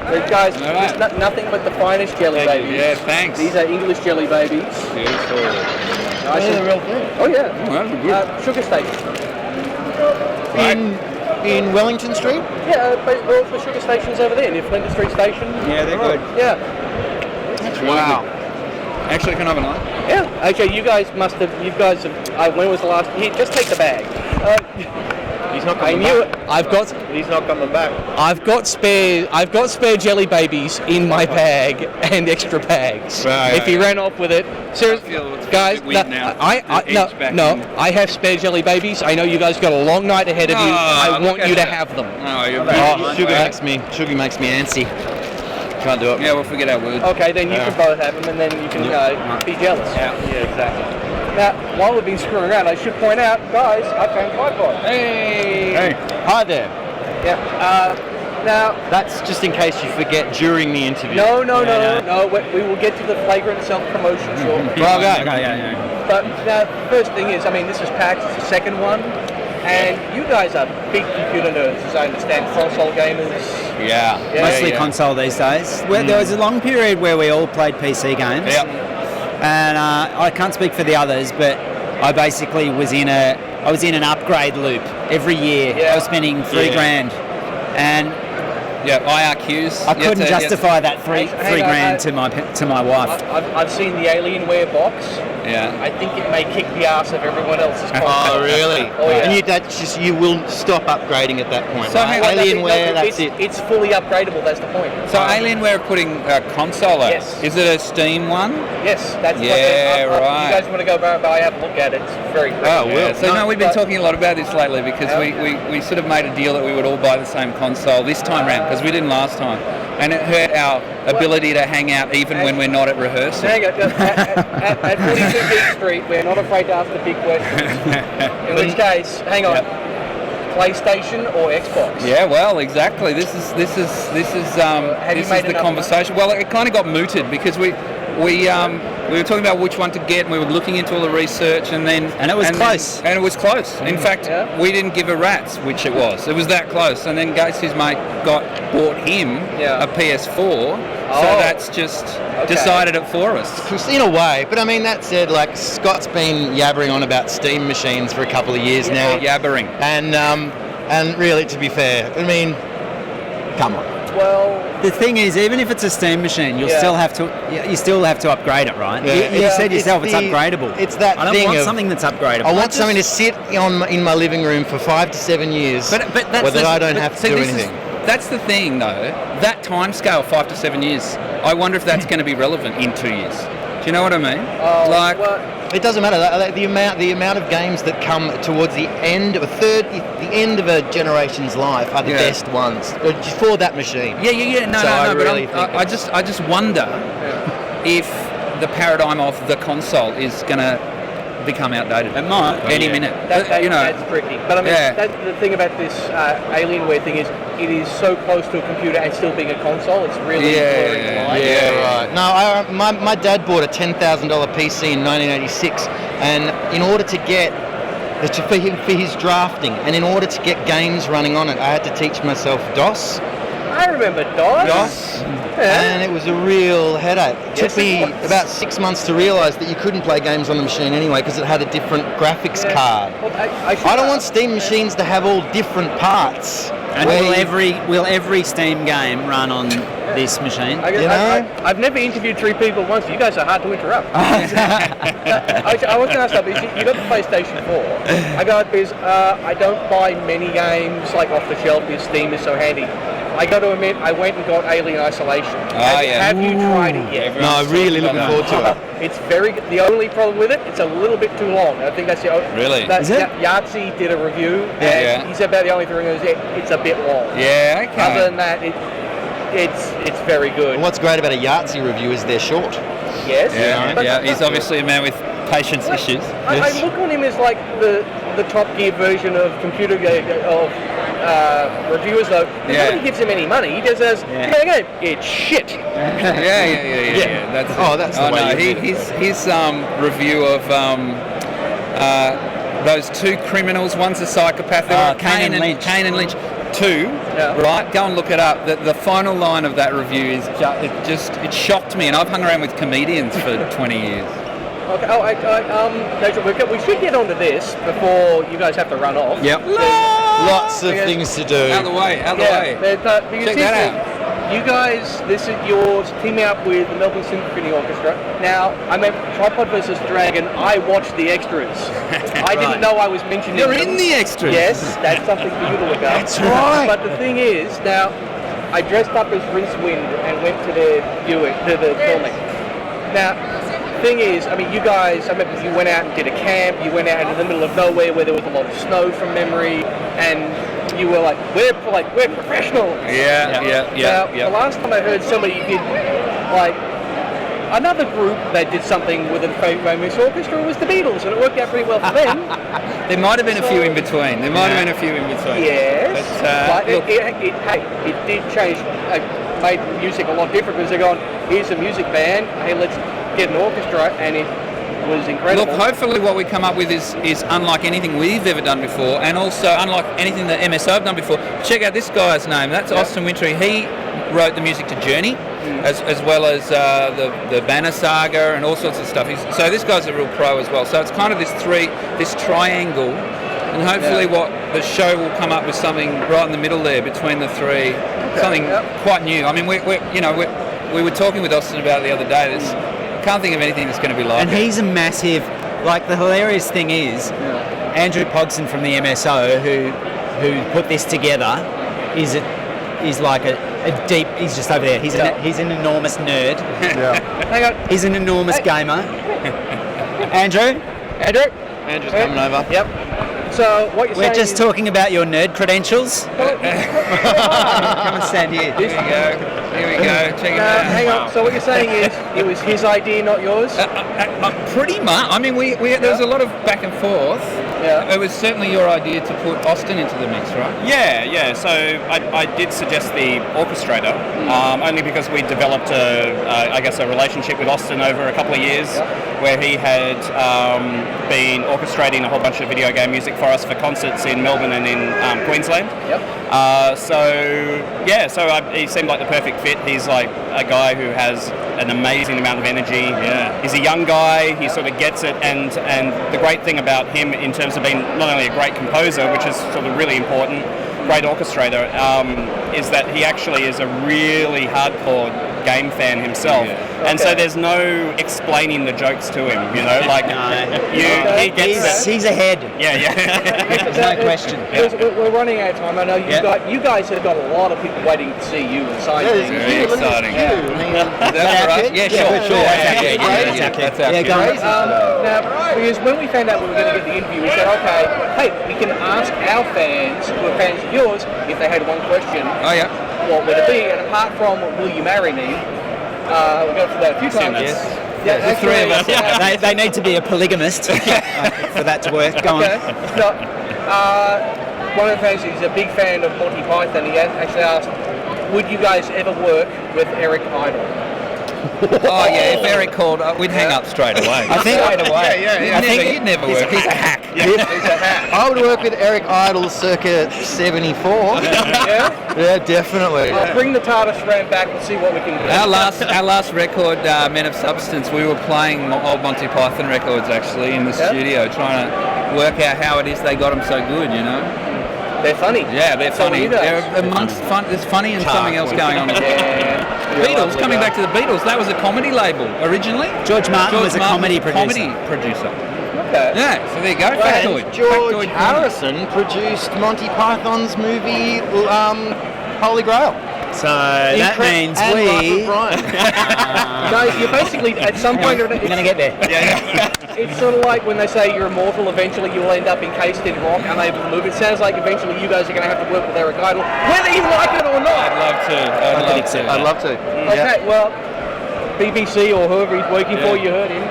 Guys, it's nothing but the finest jelly babies. Yeah, thanks. These are English jelly babies. Beautiful. Nice They're the real thing. Oh yeah. Oh, those are good. Sugar Station. In Wellington Street? Yeah, but all the sugar stations over there, near Flinders Street Station. Yeah, they're good. Yeah. That's really good. Actually, can I have a knife? Yeah. Okay, you guys have, when was the last, here, just take the bag. He's not I coming knew back. it. He's not coming back. I've got spare jelly babies in my bag and extra bags. Right. If he ran off with it, seriously, guys, I have spare jelly babies. I know you guys got a long night ahead of you. I want you to have them. Sugar makes me antsy. Can't do it. Yeah, we'll forget our words. Okay, then you can both have them, and then you can be jealous. Yeah, exactly. Now, while we've been screwing around, I should point out, guys, I found tripod. Hey! Hi there. Yeah. Now, That's just in case you forget during the interview. no. We will get to the flagrant self-promotion shortly. Okay. But now, the first thing is, this is PAX, it's the second one, and you guys are big computer nerds, as I understand, console gamers. Yeah. Mostly console these days. There was a long period where we all played PC games. Yeah. And I can't speak for the others, but I basically was in an upgrade loop every year. Yeah. I was spending $3,000, and IRQs. I couldn't justify that three Hang on, grand to my wife. I've seen the Alienware box. Yeah. I think it may kick the ass of everyone else's console. Oh, really? Oh, yeah. And you will stop upgrading at that point. So right? Alienware, that's it. It's fully upgradable, that's the point. So Alienware are putting a console out. Yes. Is it a Steam one? Yes, that's Yeah, what right. you guys want to go by, have a look at it. It's very cool. Oh, Yeah. So we've been but- talking a lot about this lately because we sort of made a deal that we would all buy the same console this time round because we didn't last time, and it hurt our ability to hang out even when we're not at rehearsal. Hang on, at 42 Geek Street, we're not afraid to ask the big questions. In which case, hang on, PlayStation or Xbox? Yeah, well, exactly. This is the conversation. Well, it kind of got mooted because we were talking about which one to get, and we were looking into all the research, and it was close. And it was close. In fact, we didn't give a rat's which it was. It was that close. And then Gates, his mate, bought him a PS4. So that's just decided it for us. In a way, but that said, Scott's been yabbering on about Steam machines for a couple of years now. Yabbering. And really, to be fair, come on. Well, The thing is, even if it's a Steam machine, you still have to upgrade it, right? Yeah. You said yourself it's upgradable. It's that I don't thing want of- something that's upgradable. I want something to sit in my living room for 5 to 7 years, But that's where I don't have to do anything. That's the thing, though. That time scale, 5 to 7 years. I wonder if that's going to be relevant in 2 years. Do you know what I mean? It doesn't matter. The amount of games that come towards the end of the end of a generation's life are the best ones for that machine. Yeah. No. But I just wonder if the paradigm of the console is going to become outdated. It might. Any minute. that's tricky. But that's the thing about this Alienware thing is it is so close to a computer and still being a console. It's really blurring the line. Right. No, my dad bought a $10,000 PC in 1986, and in order to get for his drafting, and in order to get games running on it, I had to teach myself DOS. I remember DOS. And it was a real headache. It took me about 6 months to realise that you couldn't play games on the machine anyway because it had a different graphics card. Well, I don't want Steam machines to have all different parts. And will every Steam game run on this machine? I've never interviewed 3 people at once. You guys are hard to interrupt. I was going to ask something. You got the PlayStation 4. Because I don't buy many games off the shelf because Steam is so handy. I got to admit, I went and got Alien Isolation. Have you tried it yet? No, I'm really looking forward to it. It's very good. The only problem with it, it's a little bit too long. I think that's the only... Really? Is it? Yahtzee did a review, and he said about the only thing is it's a bit long. Yeah, okay. Other than that, it's very good. And what's great about a Yahtzee review is they're short. Yes. Yeah. He's obviously a man with patience issues. I look on him as like the Top Gear version of computer of reviewers, though. Nobody gives him any money. He just says, it's shit. Yeah. That's the way. His review of those 2 criminals. One's a psychopath. Kane and Lynch. 2, right? Go and look it up. The final line of that review is it shocked me, and I've hung around with comedians for 20 years. Okay. We should get onto this before you guys have to run off. Yep. Lots of things to do. Out of the way. Check that out. You guys, this is yours, teaming up with the Melbourne Symphony Orchestra. Now, I meant Tripod vs. Dragon, I watched the extras. I didn't know I was mentioning You're them. in the extras. Yes, that's something for you to look up. That's right. But the thing is, now, I dressed up as Rincewind and went to the filming. Now, thing is, I mean, you guys, I remember you went out and did a camp, you went out into the middle of nowhere where there was a lot of snow from memory, and you were like, we're professionals. Yeah. Now, the last time I heard somebody did, like, another group that did something with a famous orchestra was the Beatles, and it worked out pretty well for them. There might have been a few in between. Yes, but it did change, made music a lot different, because they're going, here's a music band, hey, let's get an orchestra, and it was incredible. Look, hopefully what we come up with is unlike anything we've ever done before, and also unlike anything that MSO have done before. Check out this guy's name. That's Austin Wintry. He wrote the music to Journey, as well as the Banner Saga and all sorts of stuff. So this guy's a real pro as well. So it's kind of this triangle, and hopefully what the show will come up with something right in the middle there between the three, something quite new. I mean, we were talking with Austin about it the other day. Can't think of anything that's going to be like and it. He's a massive, like, the hilarious thing is, Andrew Pogson from the MSO, who put this together, is like a deep, he's just over there, he's an enormous nerd. Hang on. He's an enormous gamer. Andrew's coming over. Yep. So what you're saying We're just is, talking about your nerd credentials. Come and stand here. Here we go. Check it out. hang on. So what you're saying is, it was his idea, not yours? Pretty much. I mean, there was a lot of back and forth. Yeah. It was certainly your idea to put Austin into the mix, right? Yeah. So I did suggest the orchestrator, only because we developed a relationship with Austin over a couple of years, where he had been orchestrating a whole bunch of video game music for us for concerts in Melbourne and in Queensland. Yep. He seemed like the perfect fit. He's like a guy who has an amazing amount of energy. Yeah. He's a young guy. He sort of gets it, and the great thing about him in terms of being not only a great composer, which is sort of really important, great orchestrator, is that he actually is a really hardcore game fan himself. And so there's no explaining the jokes to him, he gets it. He's ahead. Yeah. There's no question. We're running out of time. I know you guys have got a lot of people waiting to see you and sign things. Very exciting. Is that for us? Yeah, sure. That's our Go on. Now, because when we found out we were going to get the interview, we said, okay, hey, we can ask our fans, who are fans of yours, if they had one question. Oh, yeah. What would it be? And apart from "Will you marry me?" We've gone through that a few times. Yes. Yeah, The three of us. They need to be a polygamist for that to work. Go on. No, one of the things, he's a big fan of Monty Python. He actually asked, would you guys ever work with Eric Idle? Oh yeah, if Eric called, we'd hang up straight away. I think straight away. I think You'd never work. He's a hack. He's a hack. I would work with Eric Idle circa 74. Yeah, definitely. I'll bring the TARDIS ram back and see what we can do. Our last record, Men of Substance, we were playing old Monty Python records actually in the studio, trying to work out how it is they got them so good, They're funny. Yeah, they're So are funny. you guys. They're amongst fun. There's funny and something else going on. Beatles, coming back to the Beatles, that was a comedy label originally. George Martin was a comedy producer. Okay. Yeah, so there you go. And Factoid. George Factoid Harrison produced Monty Python's movie Holy Grail. So that means and Life we. of Brian. No, you basically, at some point, We're going to get there. it's sort of like when they say you're immortal, eventually you'll end up encased in rock, unable to move. It sounds like eventually you guys are going to have to work with Eric Idle, whether you like it or not. I'd love to. Okay, well, BBC or whoever he's working for, you heard him.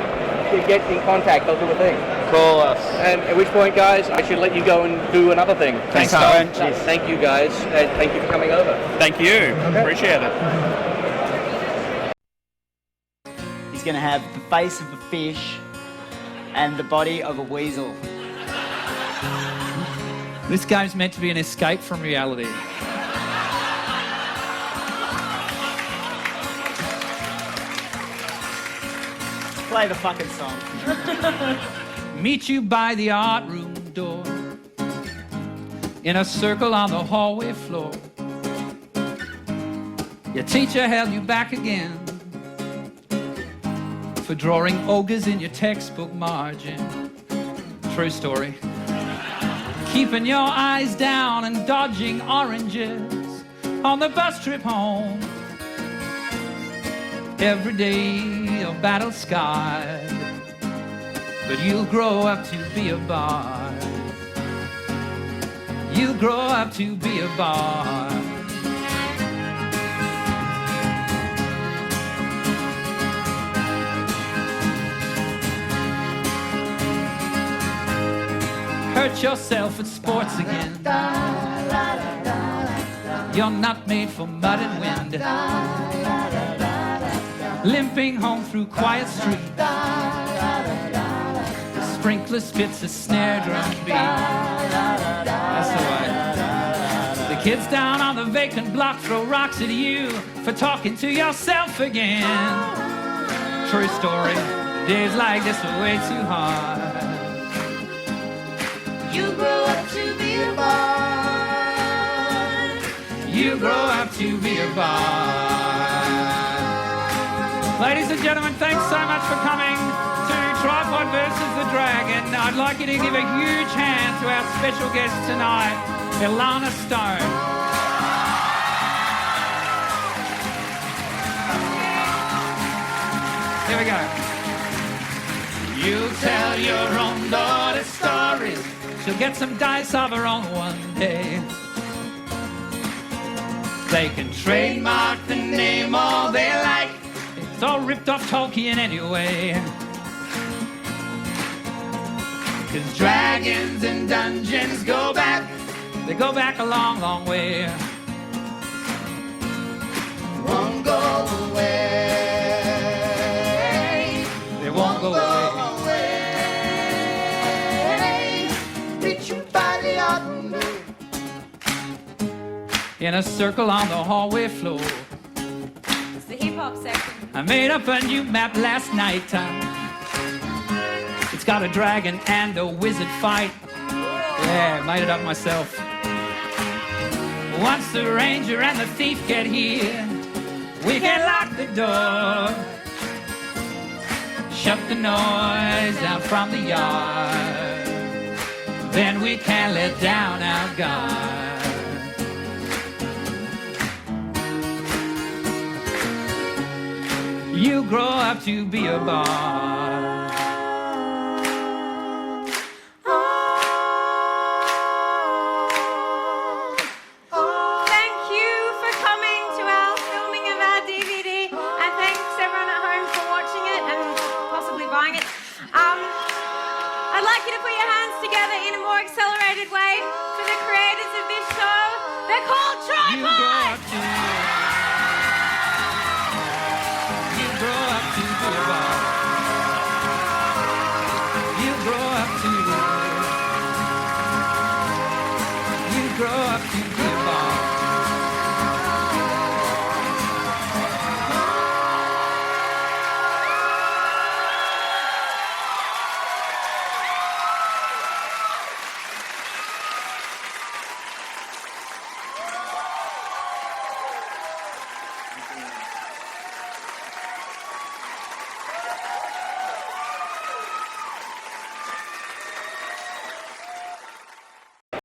Get in contact, they'll do a thing. Call us. And at which point, guys, I should let you go and do another thing. Thanks, Owen. No, thank you, guys, and thank you for coming over. Thank you. Appreciate it. He's going to have the face of a fish and the body of a weasel. This game's meant to be an escape from reality. play the fucking song. Meet you by the art room door, in a circle on the hallway floor. Your teacher held you back again for drawing ogres in your textbook margin. True story. Keeping your eyes down and dodging oranges on the bus trip home. Every day a battle scarred, but you'll grow up to be a bard. You'll grow up to be a bard. Hurt yourself at sports again. You're not made for mud and wind. Limping home through quiet streets. The sprinkler spits a snare drum beat. That's the way. The kids down on the vacant block throw rocks at you for talking to yourself again. True story. Days like this are way too hard. You grow up to be a bard. You grow up to be a bard. Ladies and gentlemen, thanks so much for coming to Tripod versus the Dragon. I'd like you to give a huge hand to our special guest tonight, Ilana Stone. Here we go. You tell your own daughter stories. She'll get some dice of her own one day. They can trademark the name all they like. It's all ripped off Tolkien anyway. 'Cause dragons and dungeons go back. They go back a long, long way. Won't go away. They won't go away. In a circle on the hallway floor. It's the hip-hop section. I made up a new map last night. It's got a dragon and a wizard fight. Yeah, made it up myself. Once the ranger and the thief get here, we can lock the door. Shut the noise out from the yard. Then we can let down our guard. You grow up to be a bard. Thank you for coming to our filming of our DVD, and thanks everyone at home for watching it and possibly buying it. I'd like you to put your hands together in a more accelerated way for the creators of this show. They're called You grow Tripod! up to